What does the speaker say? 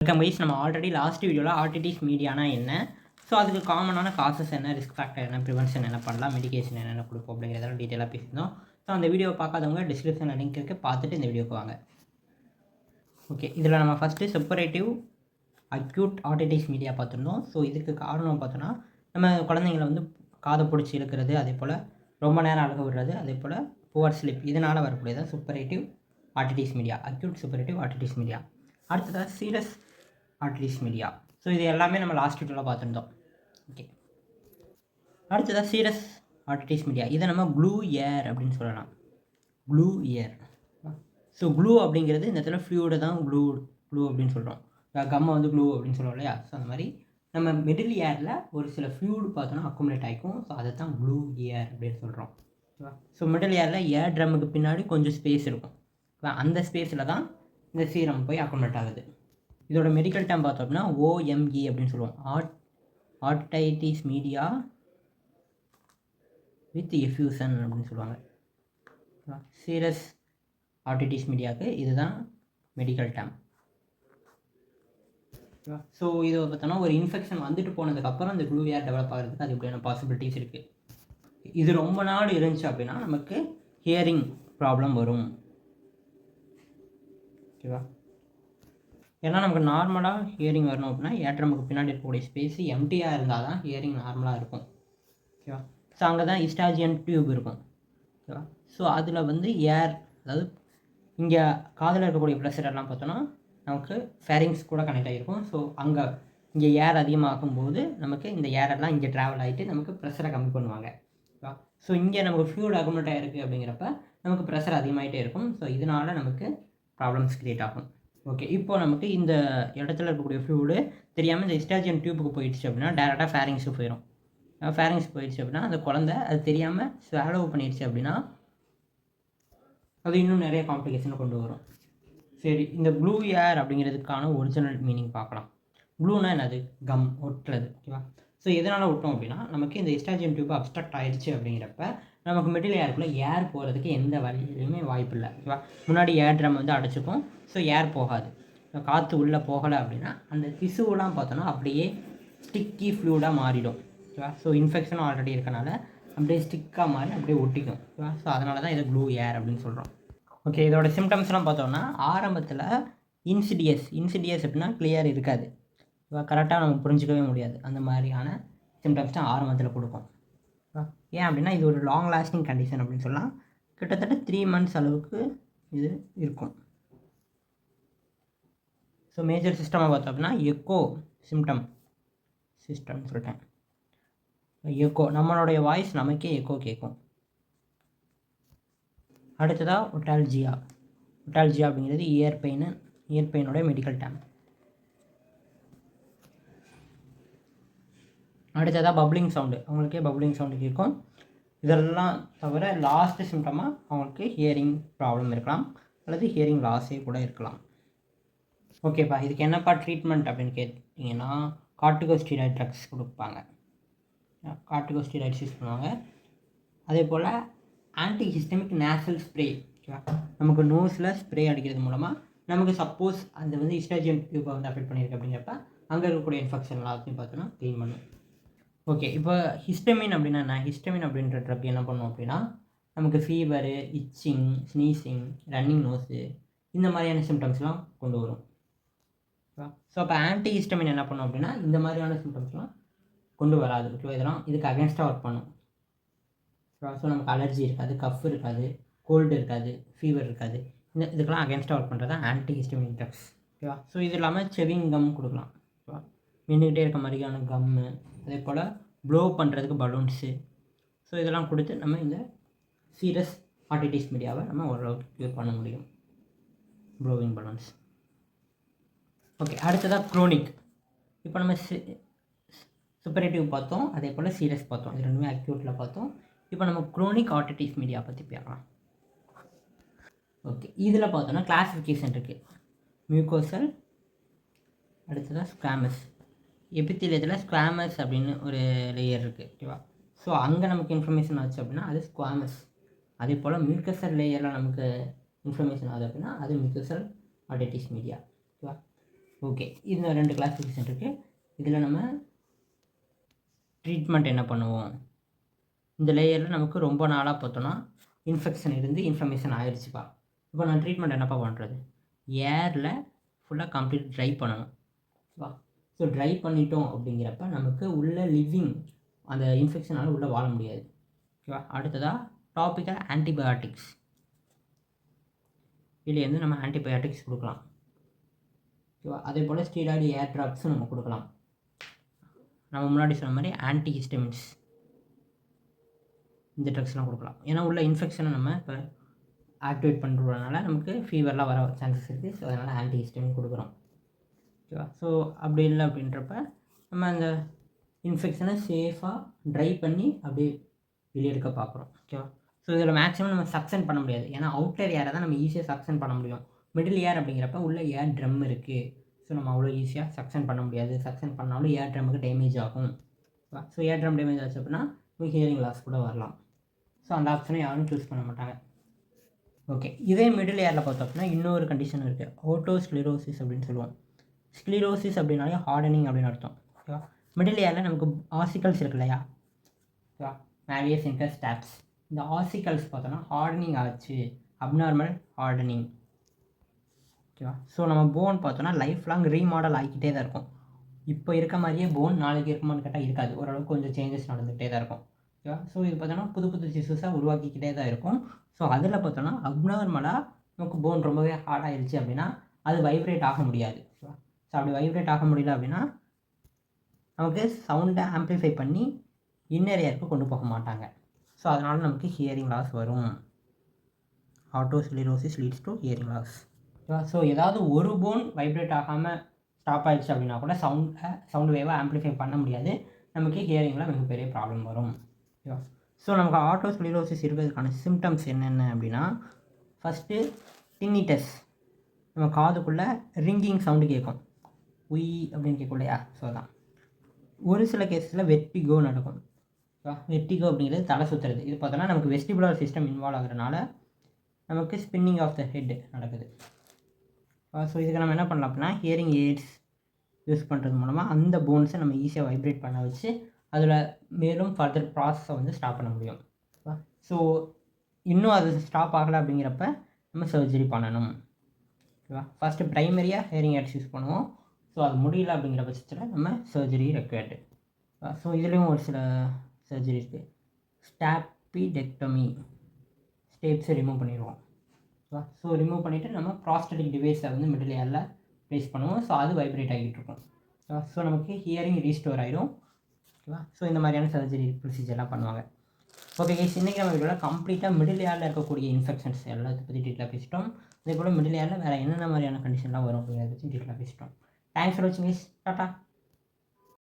Welcome guys. நம்ம already last வீடியோவில் otitis மீடியானா என்ன, ஸோ அதுக்கு காமனான காசஸ் என்ன, ரிஸ்க் ஃபேக்டர் என்ன, ப்ரிவென்ஷன் என்ன பண்ணலாம், மெடிகேஷன் என்னென்ன கொடுப்போம் அப்படிங்கிறதெல்லாம் டீட்டெயிலாக பேசியிருந்தோம். ஸோ அந்த வீடியோ பார்க்காதவங்க டிஸ்கிரிப்ஷனில் லிங்க் இருக்குது, பார்த்துட்டு இந்த வீடியோக்கு வாங்க. ஓகே, இதில் நம்ம first separative acute otitis media பார்த்துருந்தோம். ஸோ இதுக்கு காரணம் பார்த்தோன்னா, நம்ம குழந்தைங்களை வந்து காதை பிடிச்சி இழுக்கிறது, அதே போல் ரொம்ப நேரம் அழுக விடுறது, அதே போல் புவர் ஸ்லிப், இதனால் வரக்கூடியதான் suppurative otitis media, acute suppurative otitis media. அடுத்ததாக சீரியஸ் ஆர்டிடிஸ் மீடியா. ஸோ இது எல்லாமே நம்ம லாஸ்ட் வீடியோவில் பார்த்துருந்தோம். ஓகே, அடுத்ததாக சீரியஸ் ஆர்டிடிஸ் மீடியா. இதை நம்ம க்ளூ ஏர் அப்படின்னு சொல்லலாம். க்ளூ ஏர். ஸோ க்ளூ அப்படிங்கிறது இந்த இடத்துல ஃப்ளூயிடை தான் க்ளூ அப்படின்னு சொல்கிறோம். கம்மை வந்து க்ளூ அப்படின்னு சொல்லுவோம் இல்லையா. ஸோ அந்த மாதிரி நம்ம மிடில் ஏரில் ஒரு சில ஃப்ளூயிட் பார்த்தோன்னா அக்குமுலேட் ஆகிக்கும். ஸோ அதை தான் க்ளூ ஏர் அப்படின்னு சொல்கிறோம். ஓகேவா. ஸோ மிடில் ஏரில் ஏர் ட்ரம்முக்கு பின்னாடி கொஞ்சம் ஸ்பேஸ் இருக்கும். அந்த ஸ்பேஸில் தான் இந்த சீரம் போய் அக்குமுலேட் ஆகுது. இதோட மெடிக்கல் டேம் பார்த்தோம் அப்படின்னா OME அப்படின்னு சொல்லுவோம். ஆர்டைட்டிஸ் மீடியா வித் எஃப்யூசன் அப்படின்னு சொல்லுவாங்க. சீரியஸ் ஆர்டிடிஸ் மீடியாவுக்கு இதுதான் மெடிக்கல் டேம். ஸோ இது பார்த்தோன்னா ஒரு இன்ஃபெக்ஷன் வந்துட்டு போனதுக்கப்புறம் இந்த க்ளூ ஏர் டெவலப் ஆகிறதுக்கு அது எப்படியான பாசிபிலிட்டிஸ் இருக்குது. இது ரொம்ப நாள் இருந்துச்சு அப்படின்னா நமக்கு ஹியரிங் ப்ராப்ளம் வரும். ஓகேவா. ஏன்னா நமக்கு நார்மலாக ஹியரிங் வரணும் அப்படின்னா ஏட்ரமுக்கு பின்னாடி இருக்கக்கூடிய ஸ்பேஸ் எம்டியாக இருந்தால் தான் ஹியரிங் நார்மலாக இருக்கும். ஓகேவா. ஸோ அங்கே தான் இஸ்டாஜியன் டியூப் இருக்கும். ஓகேவா. ஸோ அதில் வந்து ஏர், அதாவது இங்கே காதில் இருக்கக்கூடிய ப்ரெஷர் எல்லாம் பார்த்தோன்னா நமக்கு ஃபேரிங்ஸ் கூட கனெக்ட் ஆகிருக்கும். ஸோ அங்கே இங்கே ஏர் அதிகமாகும்போது நமக்கு இந்த ஏரெல்லாம் இங்கே ட்ராவல் ஆகிட்டு நமக்கு ப்ரெஷரை கம்மி பண்ணுவாங்க. ஓகேவா. ஸோ இங்கே நமக்கு ஃப்ளூயிட் அக்குமுலேட் ஆகிருக்கு அப்படிங்கிறப்ப நமக்கு ப்ரெஷர் அதிகமாகிட்டே இருக்கும். ஸோ இதனால் நமக்கு ப்ராப்ளம்ஸ் க்ரியேட் ஆகும். ஓகே, இப்போ நமக்கு இந்த இடத்துல இருக்கக்கூடிய ஃப்ளூயிடு தெரியாமல் இந்த இஸ்டாஜியன் டியூப்புக்கு போயிடுச்சு அப்படின்னா டேரெக்டாக ஃபேரிங்ஸுக்கு போயிடும். ஃபேரிங்ஸ் போயிடுச்சு அப்படின்னா அந்த குழந்தை அது தெரியாமல் ஸ்வாலோ பண்ணிடுச்சு அப்படின்னா அது இன்னும் நிறைய காம்ப்ளிகேஷனை கொண்டு வரும். சரி, இந்த ப்ளூ ஏர் அப்படிங்கிறதுக்கான ஒரிஜினல் மீனிங் பார்க்கலாம். ப்ளூனா என்னது? கம், ஒட்டுறது. ஓகேவா. ஸோ எதனால் ஒட்டும் அப்படின்னா நமக்கு இந்த இஸ்டாஜியன் டியூப் அப்ஸ்ட்ரக்ட் ஆகிடுச்சு அப்படிங்கிறப்ப நமக்கு மிடில் ஏருக்குள்ளே ஏர் போகிறதுக்கு எந்த வழியிலையுமே வாய்ப்பு இல்லை. ஓகேவா. முன்னாடி ஏர் ட்ரம் வந்து அடைச்சிக்கும். ஸோ ஏர் போகாது. காற்று உள்ளே போகலை அப்படின்னா அந்த திசுவெலாம் பார்த்தோன்னா அப்படியே ஸ்டிக்கி ஃப்ளூயிடாக மாறிடும். ஓகேவா. ஸோ இன்ஃபெக்ஷனும் ஆல்ரெடி இருக்கனால அப்படியே ஸ்டிக்காக மாறி அப்படியே ஒட்டிக்கும். ஓகேவா. ஸோ அதனால தான் இதை ப்ளூ ஏர் அப்படின்னு சொல்கிறோம். ஓகே, இதோட சிம்டம்ஸ்லாம் பார்த்தோன்னா ஆரம்பத்தில் இன்சிடியஸ் அப்படின்னா கிளியர் இருக்காது. கரெக்டாக நம்ம புரிஞ்சிக்கவே முடியாது. அந்த மாதிரியான சிம்டம்ஸ் தான் ஆரம்பத்தில் கொடுக்கும். ஏன் அப்படின்னா இது ஒரு லாங் லாஸ்டிங் கண்டிஷன் அப்படின்னு சொல்லலாம். கிட்டத்தட்ட 3 months அளவுக்கு இது இருக்கும். ஸோ மேஜர் சிஸ்டமாக பார்த்தோம் அப்படின்னா எக்கோ சிஸ்டம்னு சொல்லிட்டேன். எக்கோ, நம்மளுடைய வாய்ஸ் நமக்கே எக்கோ கேட்கும். அடுத்ததாக ஒட்டால்ஜியா அப்படிங்கிறது இயர் பெயினோட மெடிக்கல் டேம். அடுத்ததாக பப்ளிங் சவுண்டு, அவங்களுக்கே பப்ளிங் சவுண்டு கேட்கும். இதெல்லாம் தவிர லாஸ்ட் சிம்டமாக அவங்களுக்கு ஹியரிங் ப்ராப்ளம் இருக்கலாம், அல்லது ஹியரிங் லாஸே கூட இருக்கலாம். ஓகேப்பா, இதுக்கு என்னப்பா ட்ரீட்மெண்ட் அப்படின்னு கேட்டிங்கன்னா கார்டிகோஸ்டீராய்டு ட்ரக்ஸ் கொடுப்பாங்க. கார்டிகோஸ்டீராய்ட்ஸ் யூஸ் பண்ணுவாங்க. அதே போல் ஆன்டிஹிஸ்டமிக் நேசல் ஸ்ப்ரே. ஓகேவா. நமக்கு நோஸில் ஸ்ப்ரே அடிக்கிறது மூலமாக நமக்கு சப்போஸ் அந்த வந்து இஸ்டாஜியன் டியூப்பை வந்து அஃபெக்ட் பண்ணியிருக்கு அப்படிங்கிறப்ப அங்கே இருக்கக்கூடிய இன்ஃபெக்ஷன் எல்லாத்தையும் பார்த்தோன்னா க்ளீன் பண்ணும். ஓகே, இப்போ ஹிஸ்டமின் அப்படின்னா என்ன? ஹிஸ்டமின் அப்படின்ற ட்ரக் என்ன பண்ணும் அப்படின்னா நமக்கு fever, itching, sneezing, running nose, இந்த மாதிரியான சிம்டம்ஸ்லாம் கொண்டு வரும். ஸோ அப்போ ஆன்டி ஹிஸ்டமின் என்ன பண்ணும் அப்படின்னா இந்த மாதிரியான சிம்டம்ஸ்லாம் கொண்டு வராது. ஓகேவா. இதெல்லாம் இதுக்கு அகேன்ஸ்டாக ஒர்க் பண்ணும். ஸோ நமக்கு அலர்ஜி இருக்காது, கஃப் இருக்காது, கோல்டு இருக்காது, ஃபீவர் இருக்காது. இதுக்கெல்லாம் அகேன்ஸ்டாக ஒர்க் பண்ணுறது தான் ஆன்டி ஹிஸ்டமின் ட்ரக்ஸ். ஓகேவா. ஸோ இது இல்லாமல் செவிங் கம் கொடுக்கலாம். ஓகேவா. மின்னுக்கிட்டே இருக்க மாதிரியான கம்மு, அதே போல் ப்ளோ பண்ணுறதுக்கு பலூன்ஸு. ஸோ இதெல்லாம் கொடுத்து நம்ம இந்த சீரியஸ் ஆர்டிடிஸ் மீடியாவை நம்ம ஓரளவுக்கு க்யூர் பண்ண முடியும். Blowing balloons. ஓகே, அடுத்ததாக க்ரோனிக். இப்போ நம்ம செப்பரேட்டிவ் பார்த்தோம், அதே போல் சீரியஸ் பார்த்தோம். இது ரெண்டுமே அக்யூட்டில் பார்த்தோம். இப்போ நம்ம க்ரோனிக் ஆர்டிடிஸ் மீடியா பற்றி பார்க்கலாம். ஓகே, இதில் பார்த்தோன்னா கிளாஸிஃபிகேஷன் இருக்குது. மியூக்கோசல், அடுத்ததாக ஸ்குவாமஸ். எபித்தீலியத்தில் ஸ்குவாமஸ் அப்படின்னு ஒரு லேயர் இருக்குது. ஓகேவா. ஸோ அங்கே நமக்கு இன்ஃபர்மேஷன் ஆச்சு அப்படின்னா அது ஸ்குவாமஸ். அதே போல் மியூக்கசல் லேயரில் நமக்கு இன்ஃபர்மேஷன் ஆகுது அப்படின்னா அது மியூக்கசல் ஆர்டிடிஸ் மீடியா. ஓகேவா. ஓகே, இந்த 2 கிளாஸிஃபிகேஷன் இருக்குது. இதில் நம்ம ட்ரீட்மெண்ட் என்ன பண்ணுவோம்? இந்த லேயரில் நமக்கு ரொம்ப நாளாக பார்த்தோன்னா இன்ஃபெக்ஷன் இருந்து இன்ஃப்ளமேஷன் ஆயிடுச்சுப்பா. இப்போ நான் ட்ரீட்மெண்ட் என்னப்பா பண்ணுறது? ஏரில் ஃபுல்லாக கம்ப்ளீட் ட்ரை பண்ணணும். வா ஸோ ட்ரை பண்ணிட்டோம் அப்படிங்கிறப்ப நமக்கு உள்ள லிவிங் அந்த இன்ஃபெக்ஷனால் உள்ளே வாழ முடியாது. ஓகேவா? அடுத்ததாக டாபிக்கல் ஆன்டிபயோட்டிக்ஸ். இதுலேருந்து நம்ம ஆன்டிபயோட்டிக்ஸ் கொடுக்கலாம். ஓகேவா? அதே போல் ஸ்டீராய்டு ஏர் ட்ராப்ஸும் நம்ம கொடுக்கலாம். நம்ம முன்னாடி சொன்ன மாதிரி ஆன்டிஹிஸ்டமின்ஸ் இந்த ட்ரக்ஸ்லாம் கொடுக்கலாம். ஏன்னா உள்ள இன்ஃபெக்ஷனை நம்ம இப்போ ஆக்டிவேட் பண்ணுறதுனால நமக்கு ஃபீவர்லாம் வர சான்சஸ் இருக்குது. ஸோ அதனால் ஆன்டிஹிஸ்டமின் கொடுக்குறோம். ஓகேவா? ஸோ அப்படி இல்லை அப்படின்றப்ப நம்ம அந்த இன்ஃபெக்ஷனை சேஃபாக ட்ரை பண்ணி அப்படியே வெளியே எடுக்க பார்க்குறோம். ஓகேவா? ஸோ இதில் மேக்ஸிமம் நம்ம சக்ஷன் பண்ண முடியாது. ஏன்னா அவுட்டர் ஏரை தான் நம்ம ஈஸியாக சக்ஷன் பண்ண முடியும். மிடில் ஏர் அப்படிங்கிறப்ப உள்ள ஏர் ட்ரம் இருக்குது. ஸோ நம்ம அவ்வளோ ஈஸியாக சக்ஷன் பண்ண முடியாது. சக்ஷன் பண்ணாலும் ஏர் ட்ரம்முக்கு டேமேஜ் ஆகும். ஸோ ஏர் ட்ரம் டேமேஜ் ஆச்சு அப்படின்னா ஹியரிங் லாஸ் கூட வரலாம். ஸோ அந்த ஆப்ஷனை யாரும் சூஸ் பண்ண மாட்டாங்க. ஓகே, இதே மிடில் ஏரில் பார்த்தோம் அப்படின்னா இன்னொரு கண்டிஷன் இருக்குது. ஓட்டோஸ்க்ளிரோசிஸ் அப்படின்னு சொல்லுவோம். ஸ்க்ளிரோசிஸ் அப்படின்னாலே ஹார்டனிங் அப்படின்னு அர்த்தம். ஓகேவா? மிடில் ஏரில் நமக்கு ஆசிக்கல்ஸ் இருக்கு இல்லையா? ஓகேவா? மேவியஸ் இன்டர் ஸ்டாப்ஸ். இந்த ஆசிக்கல்ஸ் பார்த்தோன்னா ஹார்டனிங் ஆச்சு, அப்நார்மல் ஹார்டனிங். ஓகேவா? ஸோ நம்ம போன் பார்த்தோன்னா லைஃப் லாங் ரீமாடல் ஆகிக்கிட்டே தான் இருக்கும். இப்போ இருக்க மாதிரியே போன் நாளைக்கு இருக்குமான்னு கேட்டால் இருக்காது. ஓரளவுக்கு கொஞ்சம் சேஞ்சஸ் நடந்துகிட்டே தான் இருக்கும். ஓகேவா? ஸோ இது பார்த்தோன்னா புது புது டிஷ்யூஸாக உருவாக்கிக்கிட்டே தான் இருக்கும். ஸோ அதில் பார்த்தோன்னா அப்நார்மலாக நமக்கு போன் ரொம்பவே ஹார்ட் ஆகிடுச்சு அப்படின்னா அது வைப்ரேட் ஆக முடியாது. ஓகேவா? ஸோ அப்படி வைப்ரேட் ஆக முடியல அப்படின்னா நமக்கு சவுண்டை ஆம்ப்ளிஃபை பண்ணி இன்னர் ஏருக்கு கொண்டு போக மாட்டாங்க. ஸோ அதனால் நமக்கு ஹியரிங் லாஸ் வரும். ஆட்டோஸ்க்ளிரோசிஸ் லீட்ஸ் டு ஹியரிங் லாஸ். ஓகேவா? ஸோ ஏதாவது ஒரு போன் வைப்ரேட் ஆகாமல் ஸ்டாப் ஆகிடுச்சு அப்படின்னா கூட சவுண்ட் வேவாக ஆம்ப்ளிஃபை பண்ண முடியாது. நமக்கு ஹியரிங்கில் மிகப்பெரிய ப்ராப்ளம் வரும். ஓகேவா? ஸோ நமக்கு ஆட்டோஸ்க்ளிரோசிஸ் இருக்கிறதுக்கான சிம்டம்ஸ் என்னென்ன அப்படின்னா, ஃபஸ்ட்டு டின்னிட்டஸ். நம்ம காதுக்குள்ளே ரிங்கிங் சவுண்டு கேட்கும். உய் அப்படின்னு கேட்கும் இல்லையா? ஸோ அதான். ஒரு சில கேஸில் வெர்டிகோ நடக்கும். ஓகேவா? வெர்டிகோ அப்படிங்கிறது தலை சுற்றுறது. இது பார்த்தோன்னா நமக்கு வெஸ்டிபுலர் சிஸ்டம் இன்வால்வ் ஆகிறதுனால நமக்கு ஸ்பின்னிங் ஆஃப் த ஹெட் நடக்குது. ஸோ இதுக்கு நம்ம என்ன பண்ணலாம் அப்படின்னா ஹியரிங் எய்ட்ஸ் யூஸ் பண்ணுறது மூலமாக அந்த போன்ஸை நம்ம ஈஸியாக வைப்ரேட் பண்ண வச்சு அதில் மேலும் ஃபர்தர் ப்ராசஸை வந்து ஸ்டாப் பண்ண முடியும். ஸோ இன்னும் அது ஸ்டாப் ஆகலை அப்படிங்கிறப்ப நம்ம சர்ஜரி பண்ணணும். ஓகேவா? ஃபஸ்ட்டு ப்ரைமரியாக ஹியரிங் எய்ட்ஸ் யூஸ் பண்ணுவோம். ஸோ அது முடியல அப்படிங்கிற பட்சத்தில் நம்ம சர்ஜரி ரெக்வயர்டு. ஸோ இதுலேயும் ஒரு சில சர்ஜரி இருக்குது. ஸ்டாப்பிடெக்டமி, ஸ்டேப்ஸை ரிமூவ் பண்ணிடுவோம். ஓகேவா? ஸோ ரிமூவ் பண்ணிவிட்டு நம்ம ப்ராஸ்டட்டிக் டிவைஸை வந்து மிடில் ஏரில் ப்ளேஸ் பண்ணுவோம். ஸோ அது வைப்ரேட் ஆகிட்டு இருக்கும். ஓகேவா? ஸோ நமக்கு ஹியரிங் ரீஸ்டோர் ஆகிடும். ஓகேவா? ஸோ இந்த மாதிரியான சர்ஜரி ப்ரொசீஜர்லாம் பண்ணுவாங்க. ஓகே கைஸ், இன்றைக்கி நம்ம வீடியோவில் கம்ப்ளீட்டாக மிடில் ஏரில் இருக்கக்கூடிய இன்ஃபெக்ஷன்ஸ் எல்லாத்தை பற்றி டீட்டெயிலாக பேசிட்டோம். அதே போல் மிடில் ஏரில் வேறு என்னென்ன மாதிரியான கண்டிஷன்லாம் வரும் அப்படிங்கிறத பற்றி டீட்டெயிலாக பேசிட்டோம். தேங்க்ஸ் ஃபார் வாட்சிங் கைஸ். டாட்டா.